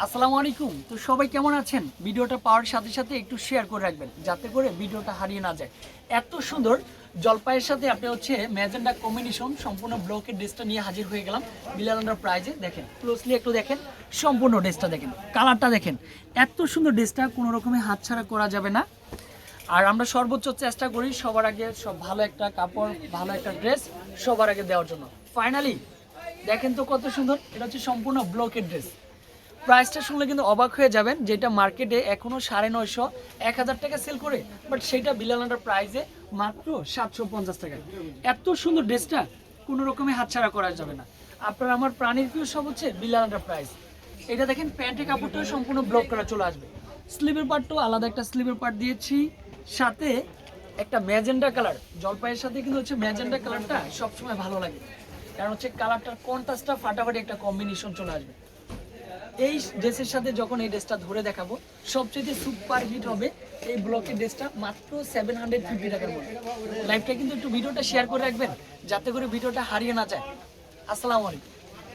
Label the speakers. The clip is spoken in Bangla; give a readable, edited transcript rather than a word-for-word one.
Speaker 1: আসসালামু আলাইকুম। তো সবাই কেমন আছেন? ভিডিওটা পাওয়ার সাথে সাথে একটু শেয়ার করে রাখবেন যাতে করে ভিডিওটা হারিয়ে না যায়। এত সুন্দর জলপাইয়ের সাথে আপনি হচ্ছে ম্যাজেন্ডা কম্বিনেশন সম্পূর্ণ ব্লকের ড্রেসটা নিয়ে হাজির হয়ে গেলাম বিলাল আন্ডার প্রাইজে। দেখেন ক্লোজলি একটু দেখেন, সম্পূর্ণ ড্রেসটা দেখেন, কালারটা দেখেন। এত সুন্দর ড্রেসটা কোনো রকমের হাতছাড়া করা যাবে না। আর আমরা সর্বোচ্চ চেষ্টা করি সবার আগে সব ভালো একটা কাপড়, ভালো একটা ড্রেস সবার আগে দেওয়ার জন্য। ফাইনালি দেখেন তো কত সুন্দর, এটা হচ্ছে সম্পূর্ণ ব্লকের ড্রেস। প্রাইসটা শুনলে কিন্তু অবাক হয়ে যাবেন, যেটা মার্কেটে এখনো 950 1000 টাকা সেল করে, বাট সেটা বিলাল আন্ডার প্রাইসে মাত্র 750 টাকা। এত সুন্দর ড্রেসটা কোনো রকমের হাতছাড়া করা যাবে না। আপনার আমার প্রাণীর প্রিয় সব হচ্ছে বিলাল আন্ডার প্রাইস। এটা দেখেন প্যান্টের কাপড়টাও সম্পূর্ণ ব্লক করা চলে আসবে। স্লিভের পার্টটাও আলাদা একটা স্লিভের পার্ট দিয়েছি, সাথে একটা ম্যাজেন্ডা কালার। জলপাইয়ের সাথে কিন্তু হচ্ছে ম্যাজেন্ডা কালারটা সবসময় ভালো লাগে, কারণ হচ্ছে কালারটার কন্ট্রাস্টটা ফাটাফাটি একটা কম্বিনেশন চলে আসবে। এই ড্রেসের সাথে যখন এই ড্রেসটা ধরে দেখাবো, সবচেয়ে সুপার হিট হবে এই ব্লকের ড্রেসটা মাত্র 750 টাকার মধ্যে। লাইভটা কিন্তু একটু ভিডিওটা শেয়ার করে রাখবেন যাতে করে ভিডিওটা হারিয়ে না যায়। আসসালামু আলাইকুম।